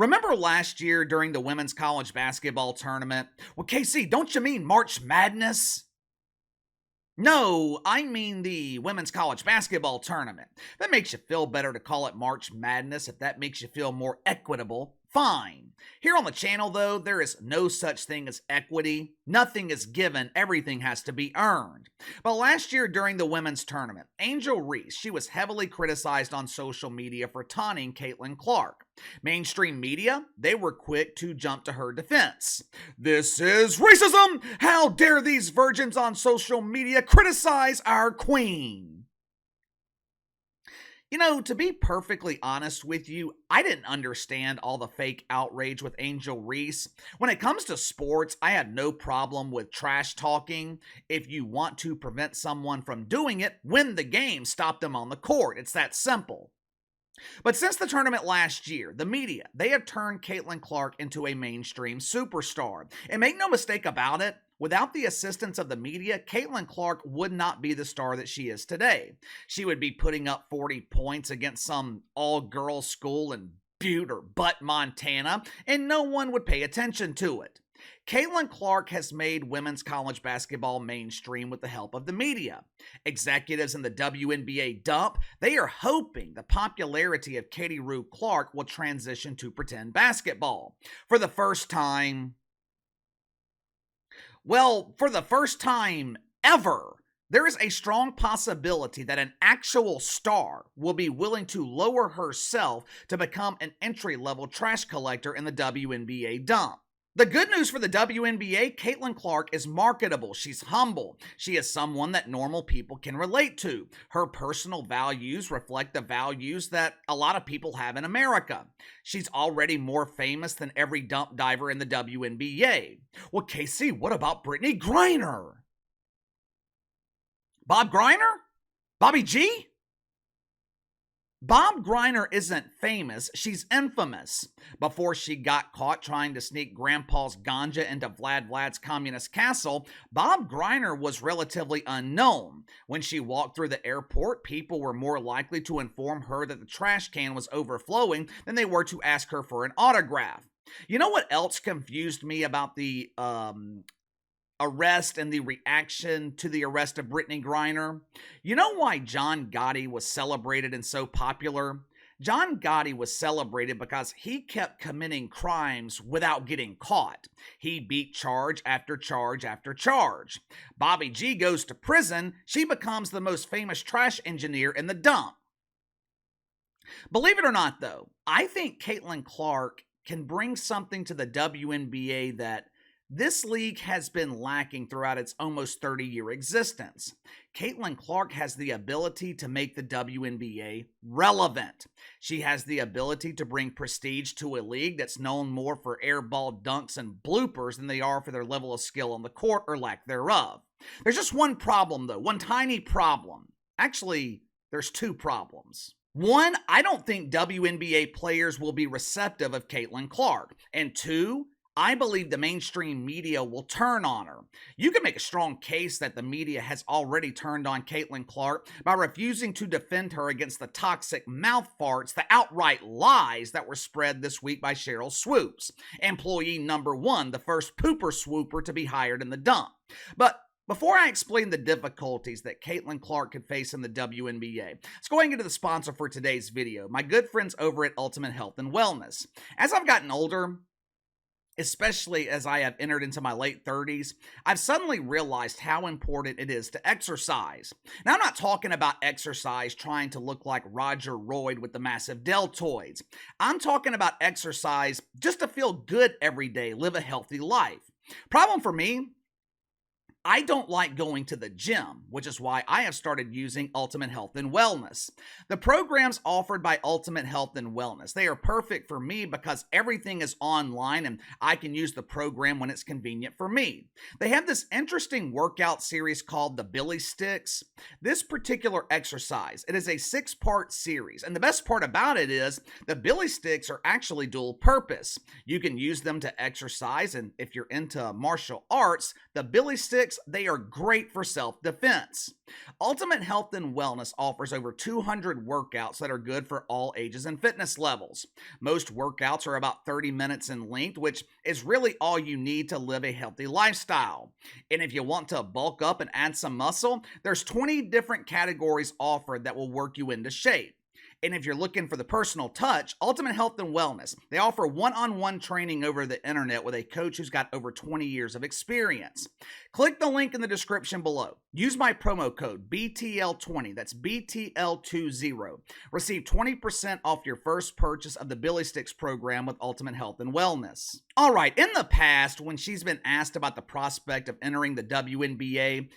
Remember last year during the women's college basketball tournament? Well, KC, don't you mean March Madness? No, I mean the women's college basketball tournament. If that makes you feel better to call it March Madness, if that makes you feel more equitable, fine. Here on the channel, though, there is no such thing as equity. Nothing is given, everything has to be earned. But last year during the women's tournament, Angel Reese, she was heavily criticized on social media for taunting Caitlin Clark. Mainstream media, they were quick to jump to her defense. This is racism! How dare these virgins on social media criticize our queen? You know, to be perfectly honest with you, I didn't understand all the fake outrage with Angel Reese. When it comes to sports, I have no problem with trash talking. If you want to prevent someone from doing it, win the game, stop them on the court. It's that simple. But since the tournament last year, the media, they have turned Caitlin Clark into a mainstream superstar. And make no mistake about it, without the assistance of the media, Caitlin Clark would not be the star that she is today. She would be putting up 40 points against some all-girls school in Butte or Butte, Montana, and no one would pay attention to it. Caitlin Clark has made women's college basketball mainstream with the help of the media. Executives in the WNBA dump, they are hoping the popularity of Katie Rue Clark will transition to pretend basketball. For the first time ever, there is a strong possibility that an actual star will be willing to lower herself to become an entry-level trash collector in the WNBA dump. The good news for the WNBA, Caitlin Clark is marketable. She's humble. She is someone that normal people can relate to. Her personal values reflect the values that a lot of people have in America. She's already more famous than every dump diver in the WNBA. Well, KC, what about Brittany Griner? Bob Griner? Bobby G? Bob Griner isn't famous, she's infamous. Before she got caught trying to sneak Grandpa's ganja into Vlad's communist castle, Bob Griner was relatively unknown. When she walked through the airport, people were more likely to inform her that the trash can was overflowing than they were to ask her for an autograph. You know what else confused me about the arrest and the reaction to the arrest of Brittany Griner? You know why John Gotti was celebrated and so popular? John Gotti was celebrated because he kept committing crimes without getting caught. He beat charge after charge after charge. Bobby G goes to prison. She becomes the most famous trash engineer in the dump. Believe it or not, though, I think Caitlin Clark can bring something to the WNBA that this league has been lacking throughout its almost 30-year existence. Caitlin Clark has the ability to make the WNBA relevant. She has the ability to bring prestige to a league that's known more for airball dunks and bloopers than they are for their level of skill on the court or lack thereof. There's just one problem, though, one tiny problem. Actually, there's two problems. One, I don't think WNBA players will be receptive of Caitlin Clark. And two, I believe the mainstream media will turn on her. You can make a strong case that the media has already turned on Caitlin Clark by refusing to defend her against the toxic mouth farts, the outright lies that were spread this week by Cheryl Swoops, employee number one, the first pooper swooper to be hired in the dump. But before I explain the difficulties that Caitlin Clark could face in the WNBA, let's go ahead and get to the sponsor for today's video, my good friends over at Ultimate Health and Wellness. As I've gotten older, especially as I have entered into my late 30s, I've suddenly realized how important it is to exercise. Now, I'm not talking about exercise trying to look like Roger Royd with the massive deltoids. I'm talking about exercise just to feel good every day, live a healthy life. Problem for me, I don't like going to the gym, which is why I have started using Ultimate Health and Wellness. The programs offered by Ultimate Health and Wellness, they are perfect for me because everything is online and I can use the program when it's convenient for me. They have this interesting workout series called the Billy Sticks. This particular exercise, it is a 6-part series, and the best part about it is the Billy Sticks are actually dual purpose. You can use them to exercise, and if you're into martial arts, the Billy Sticks Olympics, they are great for self-defense. Ultimate Health and Wellness offers over 200 workouts that are good for all ages and fitness levels. Most workouts are about 30 minutes in length, which is really all you need to live a healthy lifestyle. And if you want to bulk up and add some muscle, there's 20 different categories offered that will work you into shape. And if you're looking for the personal touch, Ultimate Health and Wellness, they offer one-on-one training over the internet with a coach who's got over 20 years of experience. Click the link in the description below. Use my promo code BTL20, that's BTL20. Receive 20% off your first purchase of the Billy Sticks program with Ultimate Health and Wellness. All right, in the past, when she's been asked about the prospect of entering the WNBA,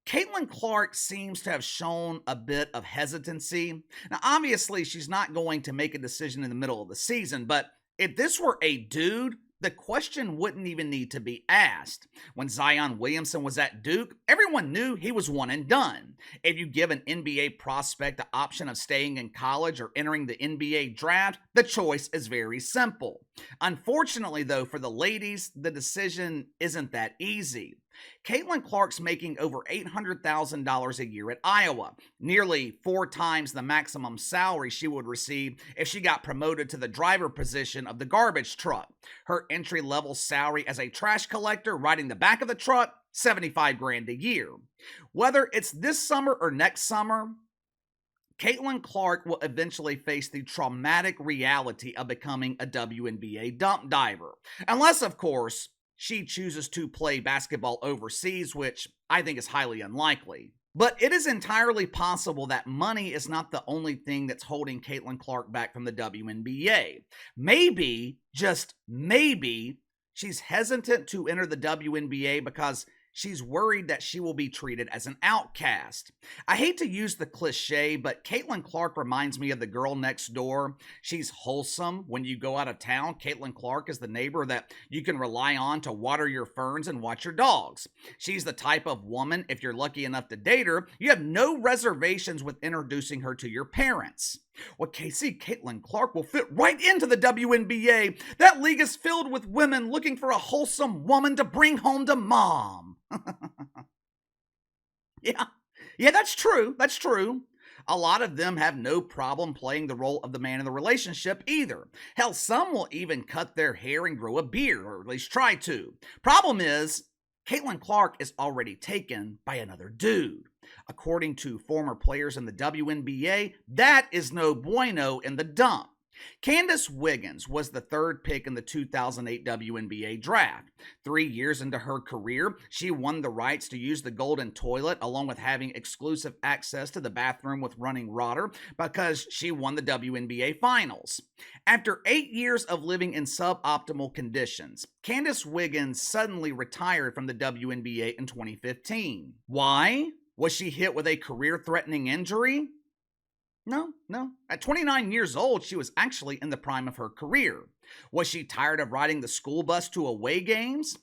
Caitlin Clark seems to have shown a bit of hesitancy. Now, obviously, she's not going to make a decision in the middle of the season, but if this were a dude, the question wouldn't even need to be asked. When Zion Williamson was at Duke, everyone knew he was one and done. If you give an NBA prospect the option of staying in college or entering the NBA draft, the choice is very simple. Unfortunately, though, for the ladies, the decision isn't that easy. Caitlin Clark's making over $800,000 a year at Iowa, nearly 4 times the maximum salary she would receive if she got promoted to the driver position of the garbage truck. Her entry-level salary as a trash collector riding the back of the truck, $75,000 a year. Whether it's this summer or next summer, Caitlin Clark will eventually face the traumatic reality of becoming a WNBA dump diver. Unless, of course, she chooses to play basketball overseas, which I think is highly unlikely. But it is entirely possible that money is not the only thing that's holding Caitlin Clark back from the WNBA. Maybe, just maybe, she's hesitant to enter the WNBA because she's worried that she will be treated as an outcast. I hate to use the cliche, but Caitlin Clark reminds me of the girl next door. She's wholesome. When you go out of town, Caitlin Clark is the neighbor that you can rely on to water your ferns and watch your dogs. She's the type of woman, if you're lucky enough to date her, you have no reservations with introducing her to your parents. Well, KC, Caitlin Clark will fit right into the WNBA. That league is filled with women looking for a wholesome woman to bring home to mom. Yeah, that's true. That's true. A lot of them have no problem playing the role of the man in the relationship either. Hell, some will even cut their hair and grow a beard, or at least try to. Problem is, Caitlin Clark is already taken by another dude. According to former players in the WNBA, that is no bueno in the dump. Candice Wiggins was the 3rd pick in the 2008 WNBA draft. 3 years into her career, she won the rights to use the golden toilet along with having exclusive access to the bathroom with running water because she won the WNBA finals. After 8 years of living in suboptimal conditions, Candice Wiggins suddenly retired from the WNBA in 2015. Why? Was she hit with a career-threatening injury? No. At 29 years old, she was actually in the prime of her career. Was she tired of riding the school bus to away games?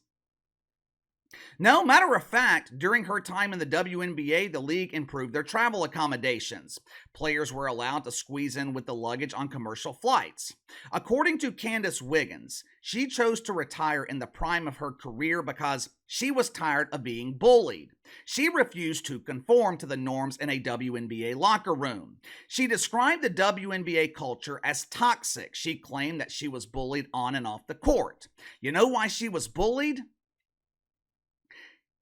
No, matter of fact, during her time in the WNBA, the league improved their travel accommodations. Players were allowed to squeeze in with the luggage on commercial flights. According to Candice Wiggins, she chose to retire in the prime of her career because she was tired of being bullied. She refused to conform to the norms in a WNBA locker room. She described the WNBA culture as toxic. She claimed that she was bullied on and off the court. You know why she was bullied?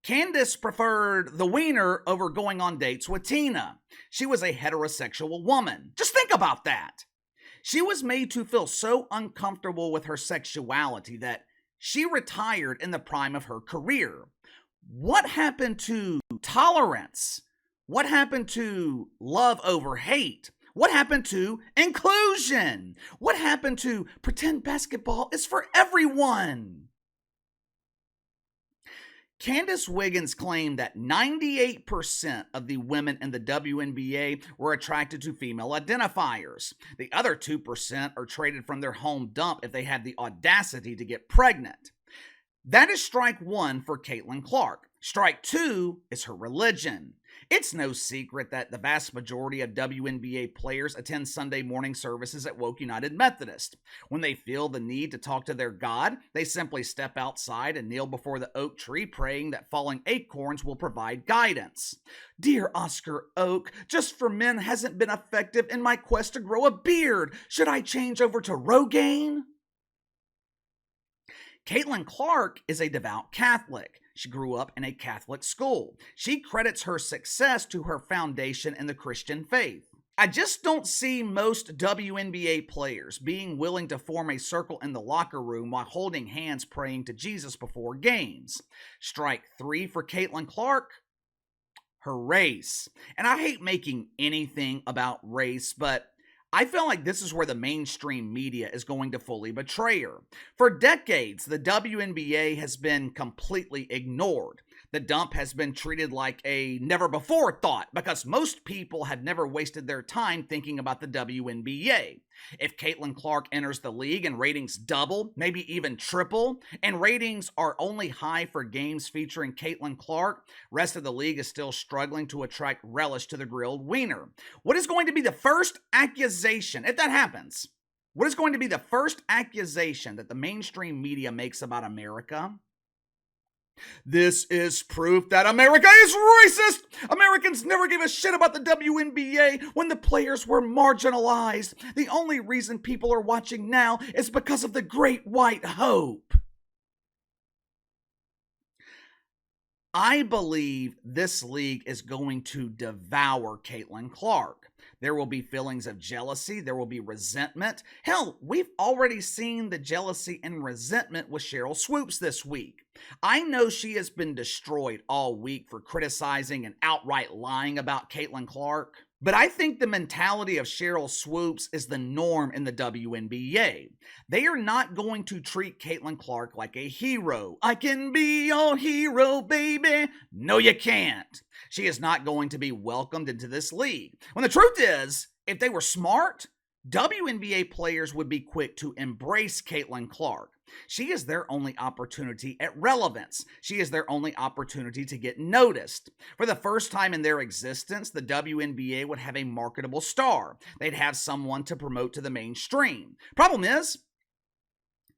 Candice preferred the wiener over going on dates with Tina. She was a heterosexual woman. Just think about that. She was made to feel so uncomfortable with her sexuality that she retired in the prime of her career. What happened to tolerance? What happened to love over hate? What happened to inclusion? What happened to pretend basketball is for everyone? Candice Wiggins claimed that 98% of the women in the WNBA were attracted to female identifiers. The other 2% are traded from their home dump if they had the audacity to get pregnant. That is strike 1 for Caitlin Clark. Strike 2 is her religion. It's no secret that the vast majority of WNBA players attend Sunday morning services at Woke United Methodist. When they feel the need to talk to their God, they simply step outside and kneel before the oak tree, praying that falling acorns will provide guidance. Dear Oscar Oak, Just for Men hasn't been effective in my quest to grow a beard. Should I change over to Rogaine? Caitlin Clark is a devout Catholic. She grew up in a Catholic school. She credits her success to her foundation in the Christian faith. I just don't see most WNBA players being willing to form a circle in the locker room while holding hands praying to Jesus before games. Strike 3 for Caitlin Clark. Her race. And I hate making anything about race, but I feel like this is where the mainstream media is going to fully betray her. For decades, the WNBA has been completely ignored. The dump has been treated like a never-before thought because most people have never wasted their time thinking about the WNBA. If Caitlin Clark enters the league and ratings double, maybe even triple, and ratings are only high for games featuring Caitlin Clark, rest of the league is still struggling to attract relish to the grilled wiener. What is going to be the first accusation, if that happens? What is going to be the first accusation that the mainstream media makes about America? This is proof that America is racist! Americans never gave a shit about the WNBA when the players were marginalized. The only reason people are watching now is because of the Great White Hope. I believe this league is going to devour Caitlin Clark. There will be feelings of jealousy. There will be resentment. Hell, we've already seen the jealousy and resentment with Cheryl Swoops this week. I know she has been destroyed all week for criticizing and outright lying about Caitlin Clark. But I think the mentality of Cheryl Swoops is the norm in the WNBA. They are not going to treat Caitlin Clark like a hero. I can be your hero, baby. No, you can't. She is not going to be welcomed into this league. When the truth is, if they were smart, WNBA players would be quick to embrace Caitlin Clark. She is their only opportunity at relevance. She is their only opportunity to get noticed. For the first time in their existence, the WNBA would have a marketable star. They'd have someone to promote to the mainstream. Problem is,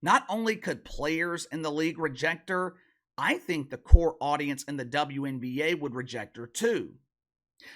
not only could players in the league reject her, I think the core audience in the WNBA would reject her too.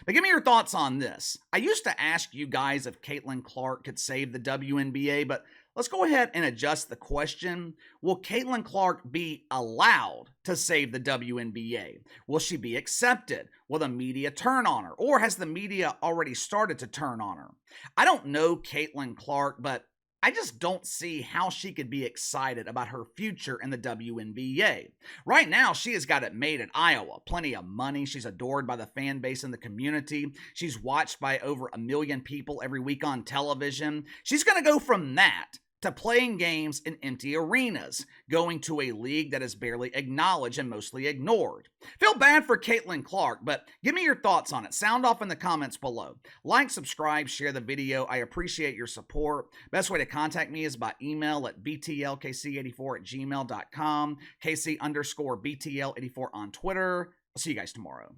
But give me your thoughts on this. I used to ask you guys if Caitlin Clark could save the WNBA, but let's go ahead and adjust the question. Will Caitlin Clark be allowed to save the WNBA? Will she be accepted? Will the media turn on her? Or has the media already started to turn on her? I don't know Caitlin Clark, but I just don't see how she could be excited about her future in the WNBA. Right now, she has got it made at Iowa. Plenty of money. She's adored by the fan base in the community. She's watched by over 1 million people every week on television. She's going to go from that to playing games in empty arenas, going to a league that is barely acknowledged and mostly ignored. Feel bad for Caitlin Clark, but give me your thoughts on it. Sound off in the comments below. Like, subscribe, share the video. I appreciate your support. Best way to contact me is by email at btlkc84@gmail.com, KC_BTL84 on Twitter. I'll see you guys tomorrow.